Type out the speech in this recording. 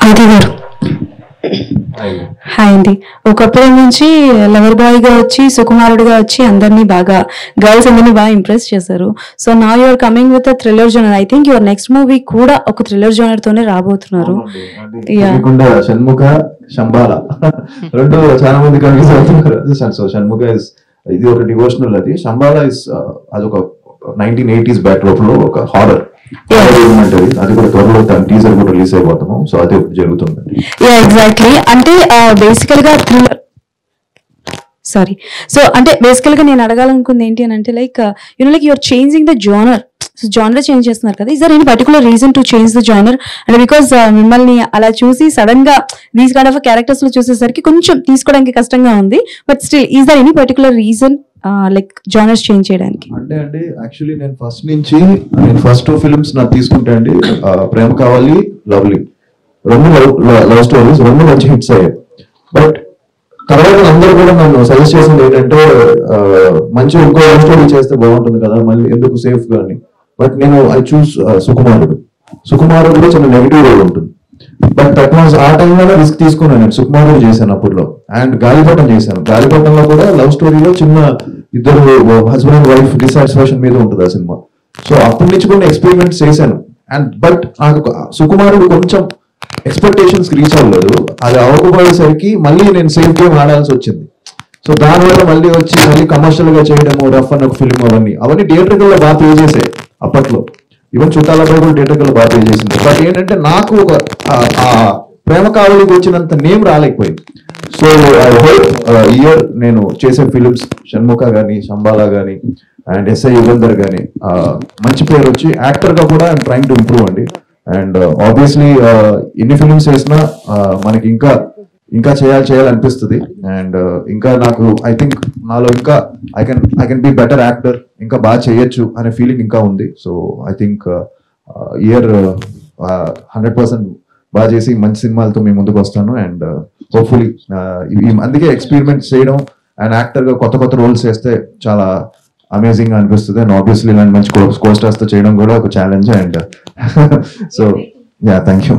ఆది గారు హాయ్ అండి. ఒకప్పుడు నుంచి లవర్ బాయ్ గా వచ్చి సుకుమారుడిగా వచ్చి అందరినీ బాగా గర్ల్స్ అందరినీ బాగా ఇంప్రెస్ చేశారు. సో నా you're coming with thriller genre. I think your next movie కూడా ఒక థ్రిల్లర్ జోనర్ తోనే రాబోతున్నారు. షణ్ముఖ శంబాల రెండు చాలా మంది కన్ఫ్యూజ్ అవుతున్నారు. సో షణ్ముఖ ఇది ఒక డివోషనల్, అది శంబాల అదొక 1980s బ్యాక్డ్రాప్ లో ఒక హారర్ అది కూడా త్వరలో తన టీజర్ కూడా రిలీజ్ అయిపోతాము. సో అది జరుగుతుంది. ఎగ్జాక్ట్లీ. అంటే బేసికల్ గా థ్రిల్లర్ సారీ సో అంటే బేసికల్ గా నేను అడగాలనుకుంది ఏంటి అని అంటే like like you're changing the genre. Genre change చేస్తున్నారు కదా. Is there any particular reason to change the genre? అంటే బికాస్ మిమ్మల్ని అలా చూసి సడన్ గా దీస్ కైండ్ ఆఫ్ క్యారెక్టర్స్ లో చూసేసరికి కొంచెం తీసుకోవడానికి కష్టంగా ఉంది. But still is there any particular reason like genres change చేయడానికి? అంటే అండి యాక్చువల్లీ నేను ఫస్ట్ 2 ఫిల్మ్స్ నాకు తీసుకుంటే అండి ప్రేమ కావాలి, లవ్లీ, రెండు లవ్ స్టోరీస్, రెండు మంచి హిట్స్ అయ్యాయి. బట్ తర్వాత అందరూ కూడా నన్ను సజెస్ట్ చేసింది ఏంటంటే మంచి ఇంకో లవ్ స్టోరీ చేస్తే బాగుంటుంది కదా, మళ్ళీ ఎందుకు సేఫ్ గా అని. బట్ నేను ఐ చూస్ సుకుమారుడు కూడా చిన్న నెగిటివ్ రోల్ ఉంటుంది. బట్ దట్ వాజ్ ఆ టైంలోనే రిస్క్ తీసుకున్నాను. నేను సుకుమారుడు చేశాను అప్పుడులో, అండ్ గాలిపటం చేశాను. గాలిపటంలో కూడా లవ్ స్టోరీలో చిన్న ఇద్దరు హస్బెండ్ అండ్ వైఫ్ డిసాటిస్ఫాక్షన్ మీద ఉంటుంది ఆ సినిమా. సో అప్పటి నుంచి కొన్ని ఎక్స్పెరిమెంట్స్ చేశాను. అండ్ బట్ నాకు సుకుమారుడు కొంచెం ఎక్స్పెక్టేషన్స్ రీచ్ అవ్వలేదు. అది అవ్వకపోయేసరికి మళ్ళీ నేను సేఫ్ గేమ్ ఆడాల్సి వచ్చింది. సో దానివల్ల మళ్ళీ కమర్షియల్ గా చేయడము, రఫ్ అన్న ఒక ఫిల్మ్, అవన్నీ థియేటర్లో బాగా పే చేసాయి అప్పట్లో. ఈవెన్ చుట్టాలపై కూడా థియేటర్లో బాగా పే చేసింది. బట్ ఏంటంటే నాకు ఒక ప్రేమ కావలికి వచ్చినంత నేమ్ రాలేకపోయింది. సో ఐ హోప్ ఇయర్ నేను చేసే ఫిలిమ్స్ షణ్ముఖ గానీ, శంబాలా గానీ, అండ్ ఎస్ఐ యుగంధర్ గానీ మంచి పేరు వచ్చి యాక్టర్ గా కూడా ఐఎమ్ ట్రైంగ్ టు ఇంప్రూవ్ అండి. అండ్ ఆబ్వియస్లీ ఎన్ని ఫిలిమ్స్ చేసినా మనకి ఇంకా చేయాలనిపిస్తుంది. అండ్ ఇంకా నాకు ఐ థింక్ నాలో ఇంకా I can be better actor, ఇంకా బాగా చేయొచ్చు అనే ఫీలింగ్ ఇంకా ఉంది. సో ఐ థింక్ ఇయర్ 100% బాగా చేసి మంచి సినిమాలతో మేము ముందుకు వస్తాను. అండ్ హోప్ఫుల్లీ అందుకే ఎక్స్పెరిమెంట్ చేయడం అండ్ యాక్టర్ గా కొత్త రోల్స్ చేస్తే చాలా అమేజింగ్ గా అనిపిస్తుంది. అండ్ ఆబ్వియస్లీ ఇలాంటి మంచి కో స్టార్స్ తో చేయడం కూడా ఒక challenge. And so yeah, thank you.